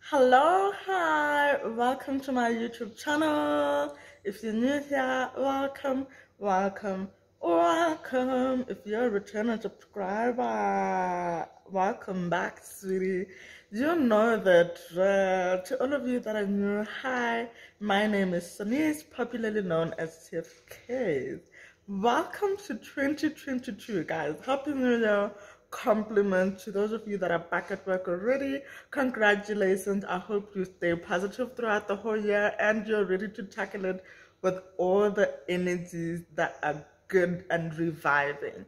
Hello, hi, welcome to my YouTube channel. If you're new here, welcome, welcome, welcome. If you're a returning subscriber, welcome back, sweetie. You know that to all of you that are new, hi, my name is Sunise, popularly known as TFK. Welcome to 2022, guys. Happy New Year. Compliment to those of you that are back at work already. Congratulations. I hope you stay positive throughout the whole year and you're ready to tackle it with all the energies that are good and reviving.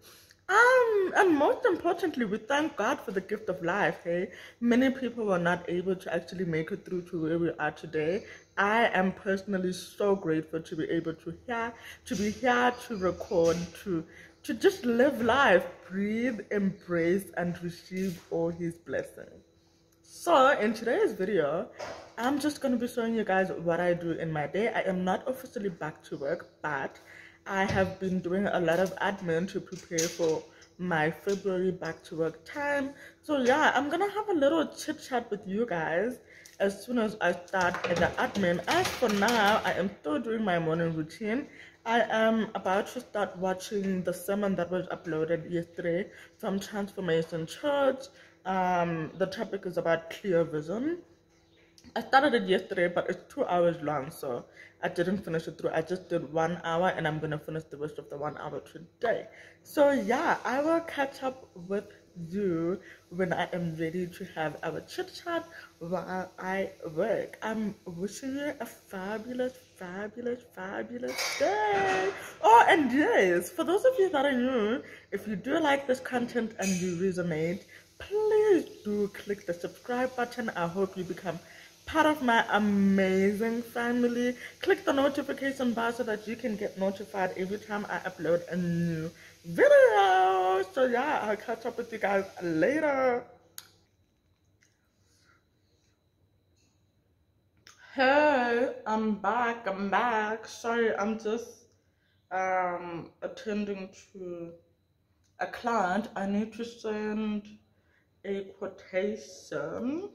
And most importantly, we thank God for the gift of life. Hey, many people were not able to actually make it through to where we are today. I am personally so grateful to be able to be here to record, to just live life, breathe, embrace, and receive all His blessings. So in today's video, I'm just going to be showing you guys what I do in my day. I am not officially back to work, but I have been doing a lot of admin to prepare for my February back to work time. So yeah, I'm gonna have a little chit chat with you guys as soon as I start at the admin. As for now, I am still doing my morning routine. I am about to start watching the sermon that was uploaded yesterday from Transformation Church. The topic is about clear vision. I started it yesterday, but it's 2 hours long, so I didn't finish it through. I just did 1 hour, and I'm gonna finish the rest of the 1 hour today. So yeah, I will catch up with you when I am ready to have our chit chat while I work. I'm wishing you a fabulous, fabulous, fabulous day. Oh, and yes, for those of you that are new, if you do like this content and you resonate, please do click the subscribe button. I hope you become part of my amazing family. Click the notification bar so that you can get notified every time I upload a new video. So yeah, I'll catch up with you guys later. Hey, I'm back. Sorry, I'm just attending to a client. I need to send a quotation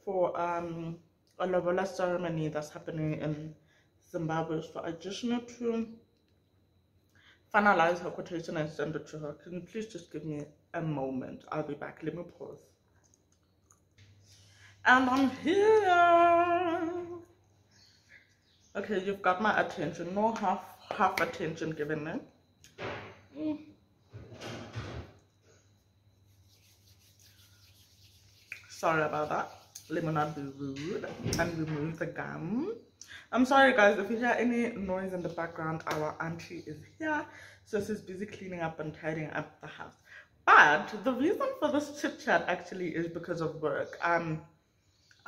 for a lobola ceremony that's happening in Zimbabwe. So I just need to finalize her quotation and send it to her. Can you please just give me a moment? I'll be back. Let me pause. And I'm here. Okay, you've got my attention. No half attention given me. Sorry about that. Let me not be rude and remove the gum. I'm sorry guys if you hear any noise in the background. Our auntie is here, so she's busy cleaning up and tidying up the house. But the reason for this chit chat actually is because of work.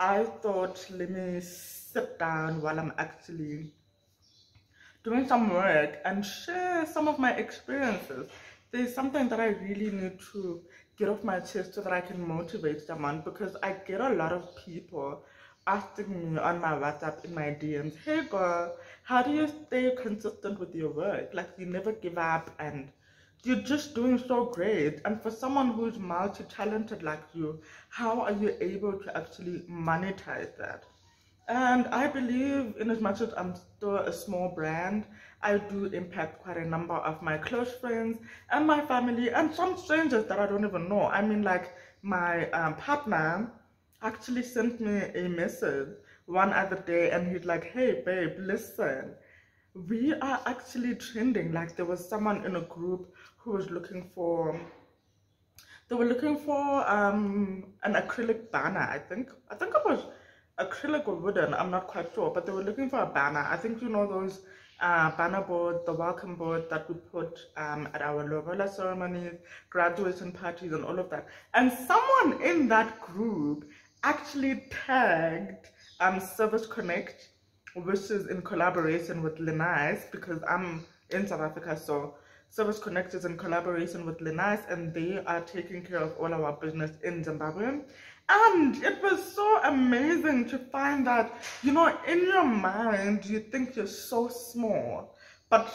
I thought, let me sit down while I'm actually doing some work and share some of my experiences. There's something that I really need to get off my chest so that I can motivate someone, because I get a lot of people asking me on my WhatsApp, in my DMs, hey girl, how do you stay consistent with your work? Like, you never give up and you're just doing so great. And for someone who's multi-talented like you, how are you able to actually monetize that? And I believe, in as much as I'm still a small brand, I do impact quite a number of my close friends and my family and some strangers that I don't even know. I mean, like my partner actually sent me a message one other day and he's like, hey babe, listen, we are actually trending. Like there was someone in a group who was looking for, they were looking for an acrylic banner. I think it was acrylic or wooden, I'm not quite sure, but they were looking for a banner. I think you know those banner boards, the welcome board that we put at our Lobola ceremonies, graduation parties and all of that. And someone in that group actually tagged Service Connect, which is in collaboration with Linus, because I'm in South Africa, so Service Connect is in collaboration with Linus, and they are taking care of all our business in Zimbabwe. And it was so amazing to find that, you know, in your mind, you think you're so small, but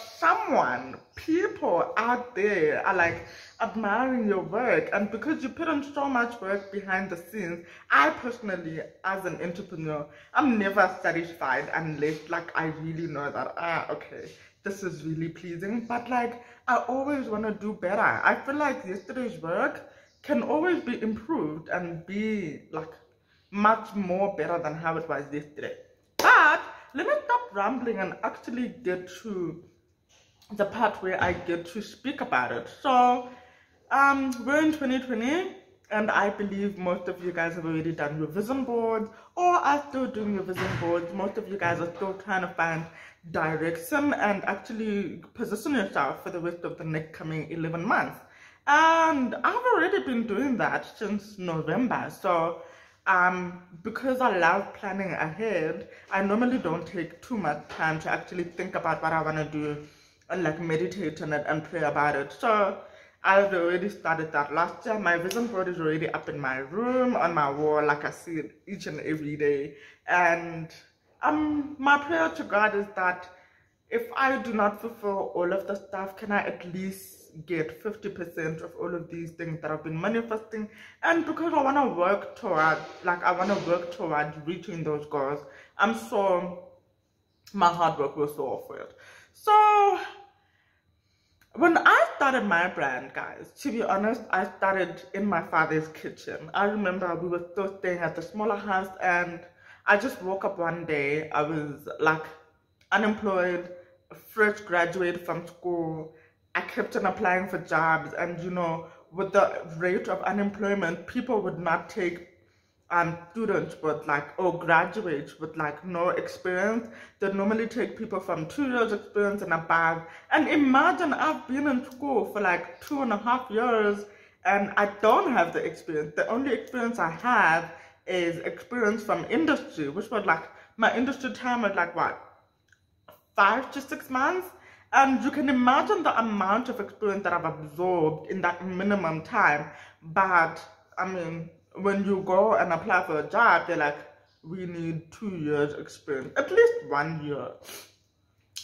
people out there are like admiring your work. And because you put in so much work behind the scenes, I personally, as an entrepreneur, I'm never satisfied unless like I really know that, okay, this is really pleasing. But like, I always want to do better. I feel like yesterday's work can always be improved and be like much more better than how it was yesterday. But let me stop rambling and actually get to the part where I get to speak about it. So we're in 2020 and I believe most of you guys have already done your vision boards or are still doing your vision boards. Most of you guys are still trying to find direction and actually position yourself for the rest of the next coming 11 months. And I've already been doing that since November. So because I love planning ahead, I normally don't take too much time to actually think about what I want to do and like meditate on it and pray about it. So I've already started that last year. My vision board is already up in my room on my wall, like I see it each and every day. And my prayer to God is that if I do not fulfill all of the stuff, can I at least get 50% of all of these things that I've been manifesting? And because I want to work toward, reaching those goals, I'm sure my hard work will show off for it. So when I started my brand, guys, to be honest, I started in my father's kitchen. I remember we were still staying at the smaller house, and I just woke up one day. I was like unemployed, fresh graduate from school. I kept on applying for jobs, and you know, with the rate of unemployment, people would not take students with like, or graduates with like no experience. They normally take people from 2 years experience and above. And imagine I've been in school for like 2.5 years and I don't have the experience. The only experience I have is experience from industry, which was like, my industry time was like what, 5 to 6 months. And you can imagine the amount of experience that I've absorbed in that minimum time. But I mean, when you go and apply for a job, they're like, we need 2 years experience, at least 1 year,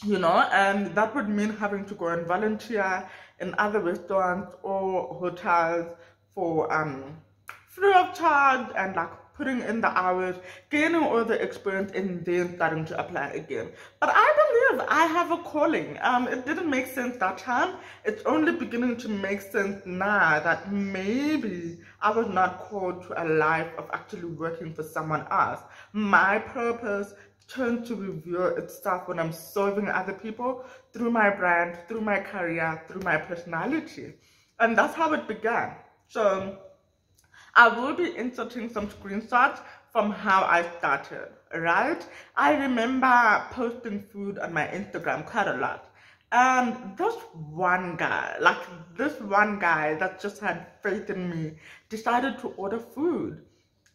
you know. And that would mean having to go and volunteer in other restaurants or hotels for free of charge, and like putting in the hours, gaining all the experience, and then starting to apply again. But I believe I have a calling. It didn't make sense that time. It's only beginning to make sense now that maybe I was not called to a life of actually working for someone else. My purpose tends to reveal itself when I'm serving other people through my brand, through my career, through my personality. And that's how it began. So I will be inserting some screenshots from how I started, right? I remember posting food on my Instagram quite a lot. And this one guy that just had faith in me, decided to order food.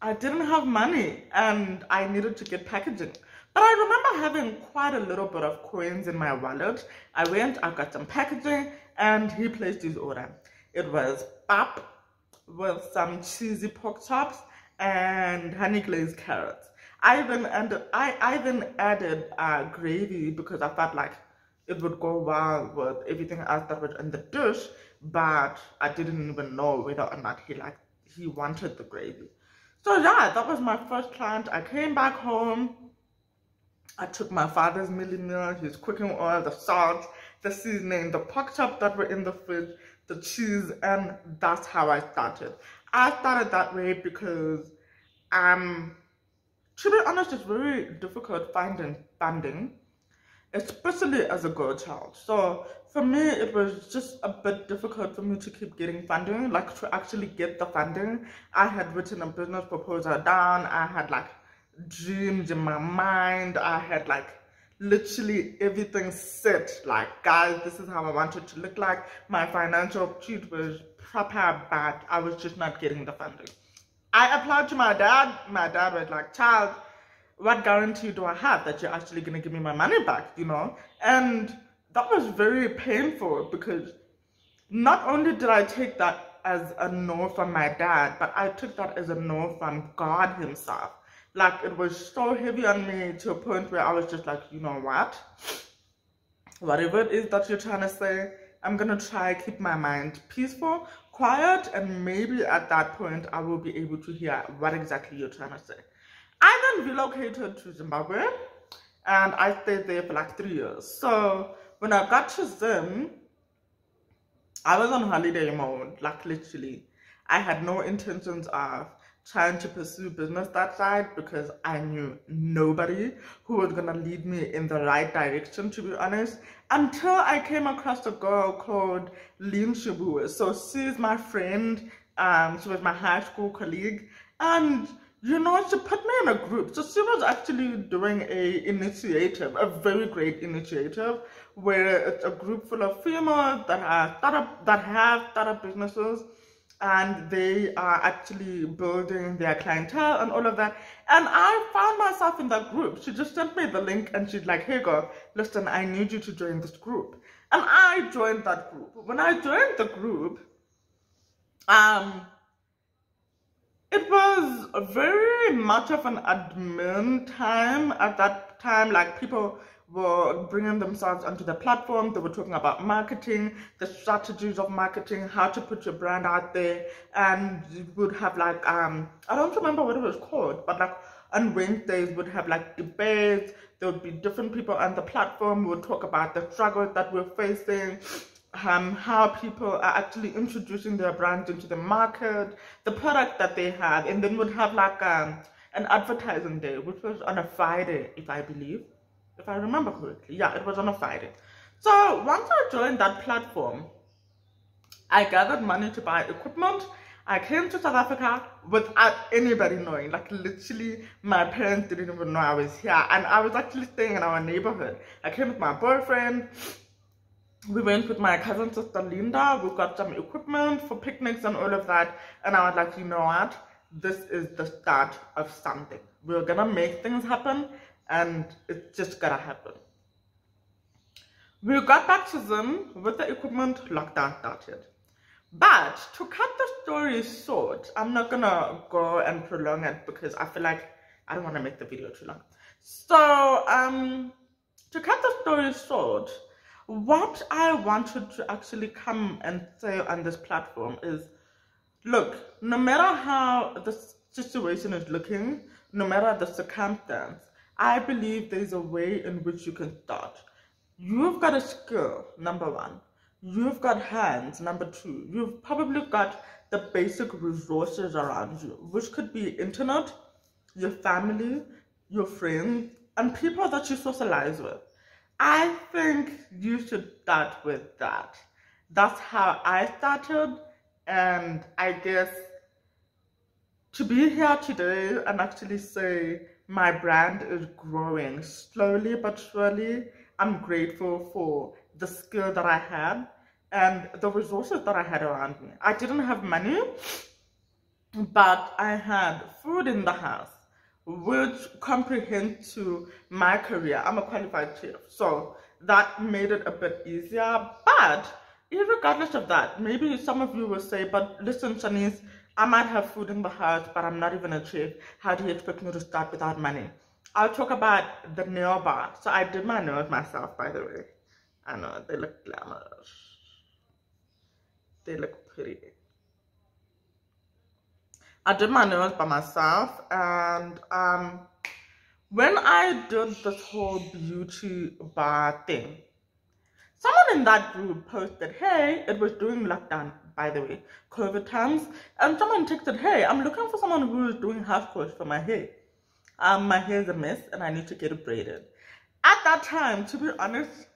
I didn't have money and I needed to get packaging. But I remember having quite a little bit of coins in my wallet. I got some packaging, and he placed his order. It was pap with some cheesy pork chops and honey glazed carrots. I even added gravy because I felt like it would go well with everything else that was in the dish, but I didn't even know whether or not he wanted the gravy. So yeah, that was my first client. I came back home I took my father's mealie meal, his cooking oil, the salt, the seasoning, the pork chop that were in the fridge, the cheese, and that's how I started. I started that way because to be honest, it's very difficult finding funding, especially as a girl child. So for me, it was just a bit difficult for me to keep getting funding, like to actually get the funding. I had written a business proposal down. I had like dreams in my mind. I had like literally everything set. Like, guys, this is how I want it to look like. My financial sheet was proper bad. I was just not getting the funding. I applied to my dad. My dad was like, child, what guarantee do I have that you're actually going to give me my money back, you know? And that was very painful because not only did I take that as a no from my dad, but I took that as a no from God himself. Like, it was so heavy on me to a point where I was just like, you know what? Whatever it is that you're trying to say, I'm going to try keep my mind peaceful, quiet, and maybe at that point I will be able to hear what exactly you're trying to say. I then relocated to Zimbabwe and I stayed there for like 3 years. So when I got to Zim, I was on holiday mode, like literally. I had no intentions of trying to pursue business that side because I knew nobody who was gonna lead me in the right direction, to be honest, until I came across a girl called Lynn Shibu. So she's my friend, she was my high school colleague, and you know, she put me in a group. So she was actually doing a initiative, a very great initiative, where it's a group full of females that have startup businesses, and they are actually building their clientele and all of that. And I found myself in that group. She just sent me the link and she's like, hey girl, listen, I need you to join this group. And I joined that group. When I joined the group, it was very much of an admin time at that time. Like, people were bringing themselves onto the platform. They were talking about marketing, the strategies of marketing, how to put your brand out there. And you would have like, I don't remember what it was called, but like on Wednesdays would have like debates. There would be different people on the platform who would talk about the struggles that we're facing, how people are actually introducing their brand into the market, the product that they have, and then would have like an advertising day, which was on a Friday, if I remember correctly. Yeah, it was on a Friday. So once I joined that platform, I gathered money to buy equipment. I came to South Africa without anybody knowing. Like, literally, my parents didn't even know I was here, and I was actually staying in our neighborhood. I came with my boyfriend. We went with my cousin sister Linda. We got some equipment for picnics and all of that. And I was like, you know what? This is the start of something. We're gonna make things happen, and it's just gonna happen. We got back to Zim with the equipment. Lockdown started. But to cut the story short, I'm not gonna go and prolong it because I feel like I don't want to make the video too long. So to cut the story short, what I wanted to actually come and say on this platform is, look, no matter how the situation is looking, no matter the circumstance, I believe there's a way in which you can start. You've got a skill, number one. You've got hands, number two. You've probably got the basic resources around you, which could be internet, your family, your friends, and people that you socialize with. I think you should start with that. That's how I started, and I guess to be here today and actually say my brand is growing slowly but surely, I'm grateful for the skill that I had and the resources that I had around me. I didn't have money, but I had food in the house, which comprehends to my career. I'm a qualified chef, so that made it a bit easier. But regardless of that, maybe some of you will say, but listen, Shanice, I might have food in the house, but I'm not even a chef. How do you expect me to start without money? I'll talk about the nail bar. So I did my nails myself, by the way. I know, they look glamorous. They look pretty. I did my nails by myself, and when I did this whole beauty bar thing, someone in that group posted, hey, it was during lockdown, by the way, COVID times, and someone texted, hey, I'm looking for someone who is doing house chores for my hair. My hair's a mess and I need to get it braided. At that time, to be honest,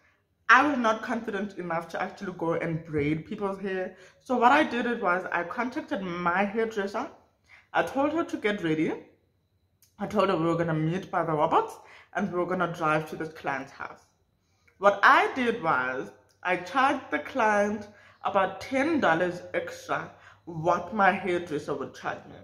I was not confident enough to actually go and braid people's hair. So what I did was I contacted my hairdresser. I told her to get ready. I told her we were going to meet by the robots and we were going to drive to this client's house. What I did was I charged the client about $10 extra what my hairdresser would charge me.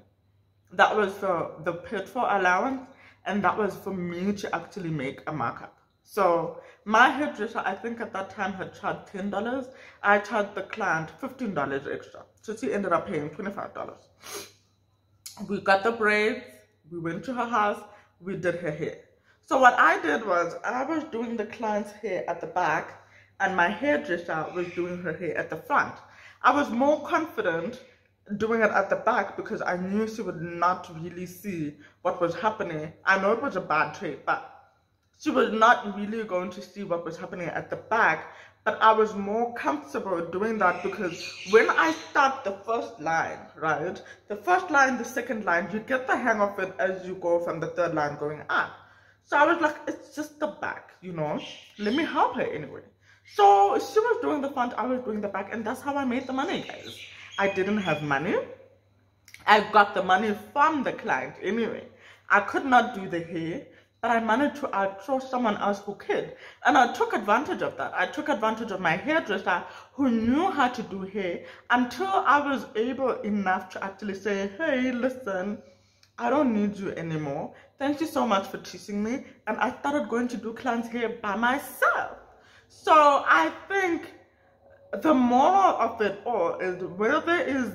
That was for the petrol allowance, and that was for me to actually make a markup. So my hairdresser, I think at that time, had charged $10. I charged the client $15 extra. So she ended up paying $25. We got the braids, we went to her house, we did her hair. So what I did was I was doing the client's hair at the back and my hairdresser was doing her hair at the front. I was more confident doing it at the back because I knew she would not really see what was happening. I know it was a bad trade, but she was not really going to see what was happening at the back. But I was more comfortable doing that because when I start the first line, right? The first line, the second line, you get the hang of it as you go from the third line going up. So I was like, it's just the back, you know? Let me help her anyway. So she was doing the front, I was doing the back, and that's how I made the money, guys. I didn't have money. I got the money from the client anyway. I could not do the hair, but I managed to outsource someone else who could. And I took advantage of that. I took advantage of my hairdresser who knew how to do hair until I was able enough to actually say, hey, listen, I don't need you anymore. Thank you so much for teaching me. And I started going to do clients' hair by myself. So I think the moral of it all is where there is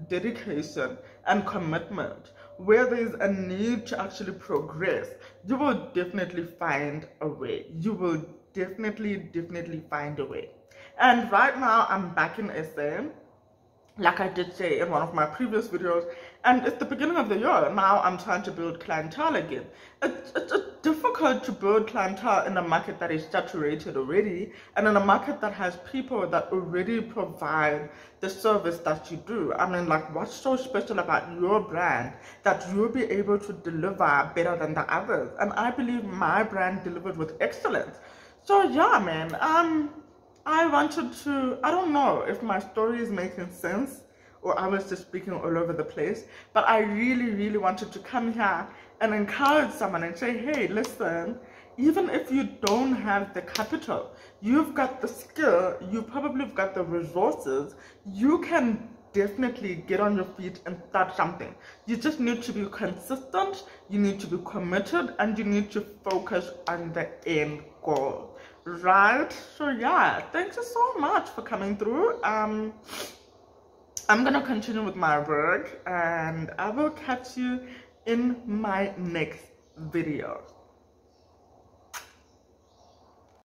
dedication and commitment, where there is a need to actually progress, you will definitely find a way. You will definitely find a way. And right now I'm back in SA, like I did say in one of my previous videos, and it's the beginning of the year. Now I'm trying to build clientele again. It's difficult to build clientele in a market that is saturated already, and in a market that has people that already provide the service that you do. I mean, like, what's so special about your brand that you'll be able to deliver better than the others? And I believe my brand delivered with excellence. So yeah, man, I wanted to, I don't know if my story is making sense or I was just speaking all over the place, but I really wanted to come here and encourage someone and say, hey, listen, even if you don't have the capital, you've got the skill, you probably have got the resources, you can definitely get on your feet and start something. You just need to be consistent, you need to be committed, and you need to focus on the end goal. Right? So yeah, thank you so much for coming through. I'm gonna continue with my work and I will catch you in my next video.